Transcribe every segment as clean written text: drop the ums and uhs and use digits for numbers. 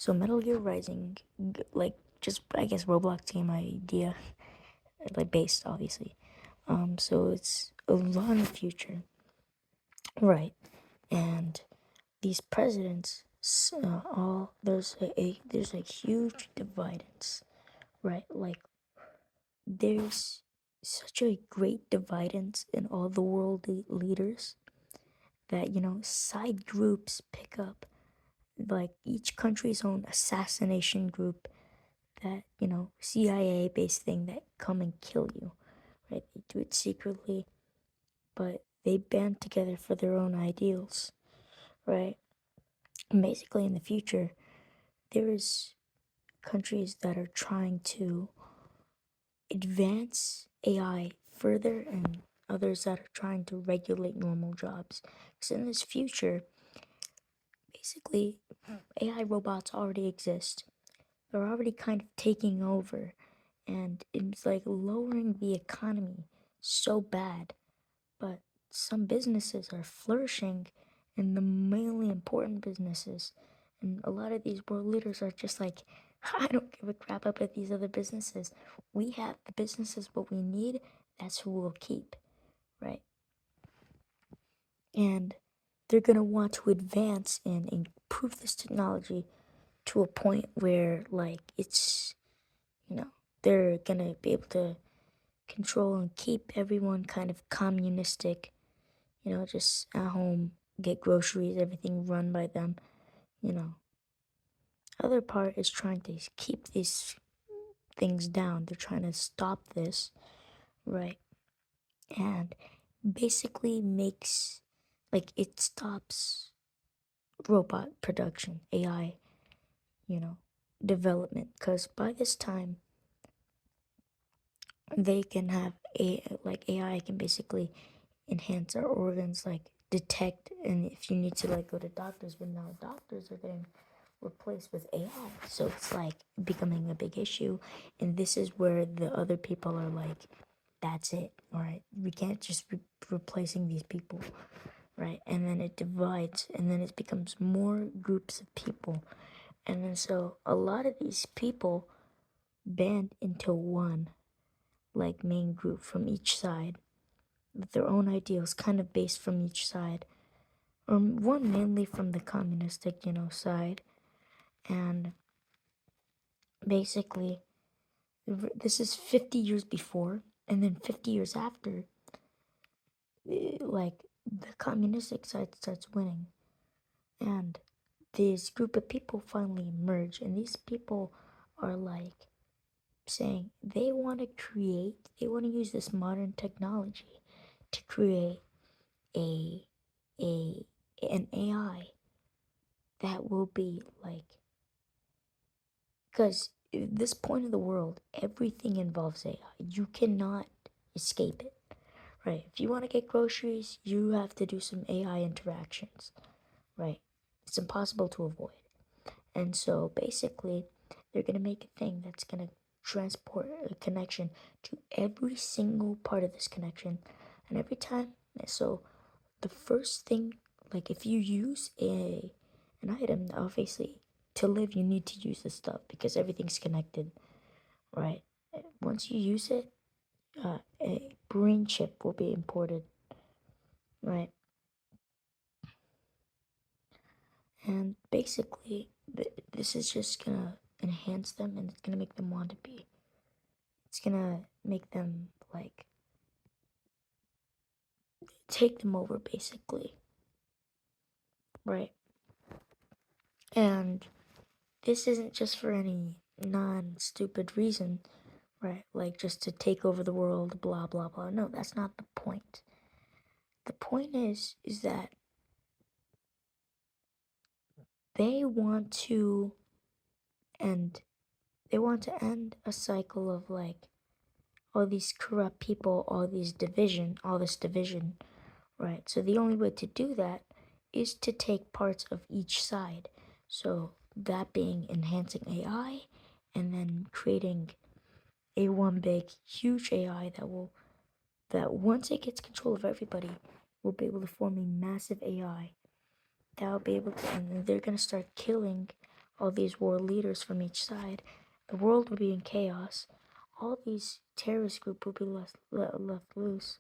So Metal Gear Rising, like just I guess Roblox game idea, like based obviously. So it's a lot in the future, right? And these presidents, all there's a huge dividance, right? Like there's such a great dividance in all the world leaders that side groups pick up like each country's own assassination group that CIA based thing that come and kill you, right? They do it secretly, but they band together for their own ideals, right? And basically, in the future, there is countries that are trying to advance AI further, and others that are trying to regulate normal jobs. Because in this future, basically, AI robots already exist. They're already kind of taking over, and it's like lowering the economy so bad. But some businesses are flourishing, and the mainly important businesses, and a lot of these world leaders are just like, I don't give a crap about these other businesses. We have the businesses what we need. That's who we'll keep, right? And they're gonna want to advance and improve this technology to a point where like it's you know they're gonna be able to control and keep everyone kind of communistic, just at home, get groceries, everything run by them, you know. Other part is trying to keep these things down. They're trying to stop this, right? And basically makes it stops robot production, AI, you know, development. Because by this time, they can have AI can basically enhance our organs, like detect, and if you need to like go to doctors, but now doctors are getting replaced with AI. So it's like becoming a big issue. And this is where the other people are like, that's it, all right? We can't just be replacing these people, right? And then it divides, and then it becomes more groups of people. And then so a lot of these people band into one, like main group from each side with their own ideals, kind of based from each side. Or one mainly from the communistic, side. And basically, this is 50 years before, and then 50 years after, like the communistic side starts winning, and this group of people finally emerge, and these people are like saying they want to use this modern technology to create a a an AI that will be like, because at this point of the world, everything involves AI. You cannot escape it. Right. If you want to get groceries, you have to do some AI interactions. Right. It's impossible to avoid. And so basically, they're going to make a thing that's going to transport a connection to every single part of this connection. And every time, so the first thing, like if you use an item, obviously to live, you need to use this stuff because everything's connected. Right. Once you use it, a brain chip will be imported. Right. And basically, this is just gonna enhance them, and it's gonna make them want to be. It's gonna make them like take them over, basically, right? And this isn't just for any non-stupid reason, right? Like just to take over the world, blah blah blah. No, that's not the point. The point is that they want to end. They want to end a cycle of like all these corrupt people, all this division, right? So the only way to do that is to take parts of each side. So that being enhancing AI and then creating a one big huge AI that once it gets control of everybody will be able to form a massive AI that will be able to, and then they're gonna start killing all these world leaders from each side. The world would be in chaos. All these terrorist groups would be left loose.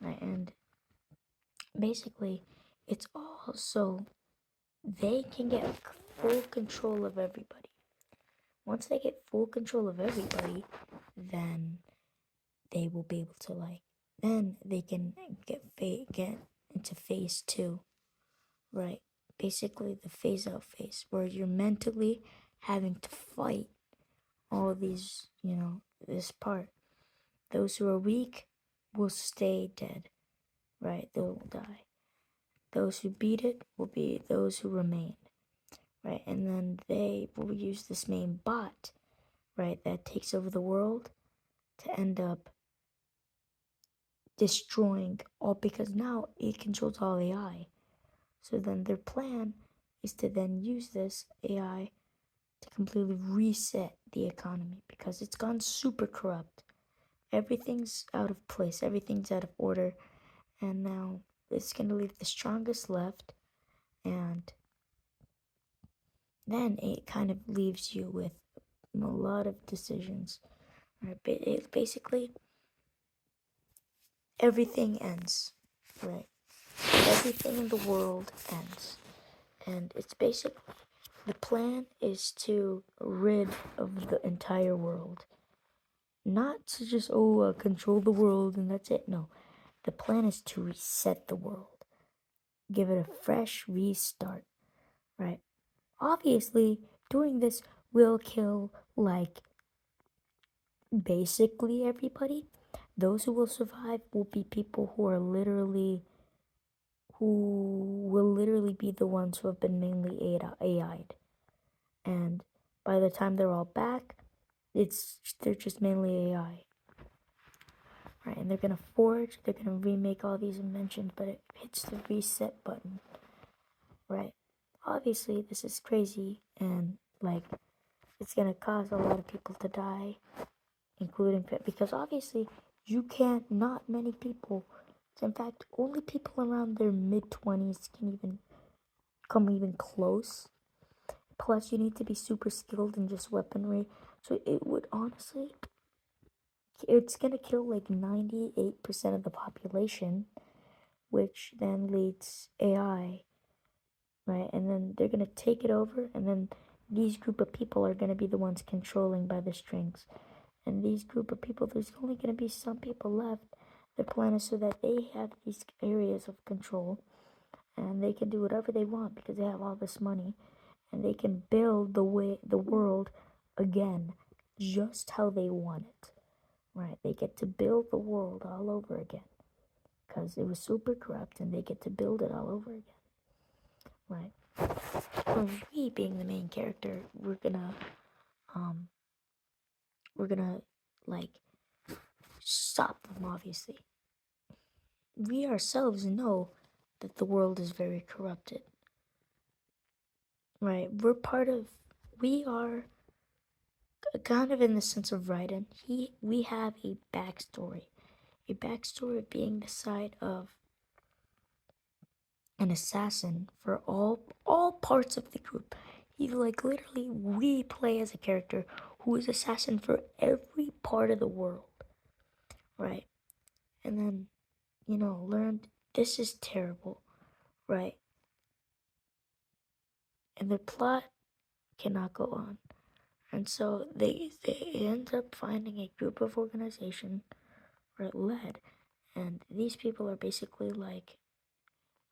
Right? And basically, it's all so they can get full control of everybody. Once they get full control of everybody, then they will be able to then they can get into phase two, right? Basically the phase out phase where you're mentally having to fight all these, this part. Those who are weak will stay dead, right? They will die. Those who beat it will be those who remain, right? And then they will use this main bot, right, that takes over the world to end up destroying all, because now it controls all AI. So then their plan is to then use this AI to completely reset the economy because it's gone super corrupt. Everything's out of place, everything's out of order, and now it's going to leave the strongest left, and then it kind of leaves you with a lot of decisions. Right? Basically, everything ends, right? Everything in the world ends. And it's basically, the plan is to rid of the entire world. Not to just, control the world and that's it. No, the plan is to reset the world. Give it a fresh restart, right? Obviously, doing this will kill, basically everybody. Those who will survive will be people who will literally be the ones who have been mainly AI'd. And by the time they're all back, they're just mainly AI. Right, and they're gonna forge, they're gonna remake all these inventions, but it hits the reset button. Right. Obviously this is crazy and it's gonna cause a lot of people to die, including because obviously you can't, not many people, in fact only people around their mid-20s can even come even close. Plus you need to be super skilled in just weaponry, so it would honestly, it's gonna kill 98% of the population, which then leads AI, right? And then they're gonna take it over, and then these group of people are gonna be the ones controlling by the strings. And these group of people, there's only gonna be some people left. The plan is so that they have these areas of control, and they can do whatever they want because they have all this money, and they can build the world again, just how they want it. Right? They get to build the world all over again because it was super corrupt, and they get to build it all over again. Right? For we being the main character, we're gonna like stop them. Obviously, we ourselves know that the world is very corrupted. Right? We are kind of in the sense of Raiden. We have a backstory of being the side of an assassin for all parts of the group. He literally, we play as a character who is assassin for every part of the world, right? And then learned this is terrible, right? And the plot cannot go on, and so they end up finding a group of organization, right, led, and these people are basically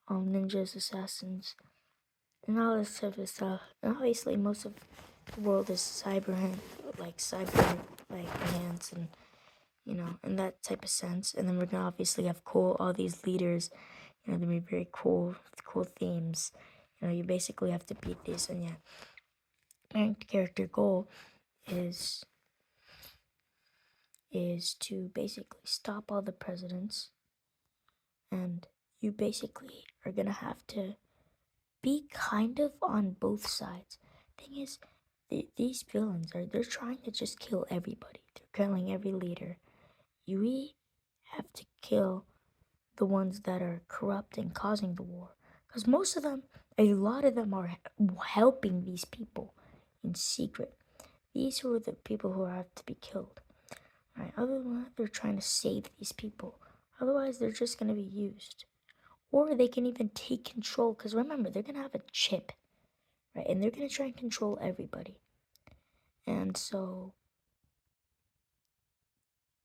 ninjas, assassins, and all this type of stuff. And obviously, most of the world is cyber hands, and in that type of sense. And then we're gonna obviously have all these leaders. They're gonna be very cool themes. You basically have to beat these, and yeah, main character goal is to basically stop all the presidents, and you basically are gonna have to be kind of on both sides. Thing is, these villains they're trying to just kill everybody. They're killing every leader. You have to kill the ones that are corrupt and causing the war, because a lot of them are helping these people. in secret. These are the people who have to be killed. Right? Other than that, they're trying to save these people. Otherwise, they're just going to be used. Or they can even take control, because remember, they're going to have a chip, right? And they're going to try and control everybody. And so,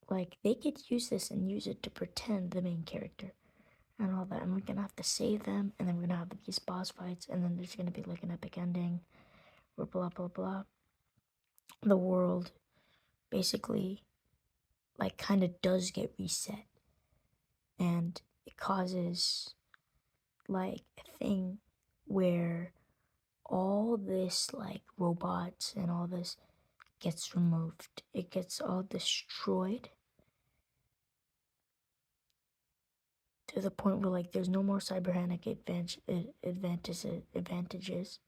like, they could use this and use it to pretend the main character and all that. And we're going to have to save them, and then we're going to have these boss fights, and then there's going to be like an epic ending, or blah, blah, blah. The world basically, like, kind of does get reset. And it causes, like, a thing where all this, like, robots and all this gets removed. It gets all destroyed to the point where, like, there's no more cybernetic advantages.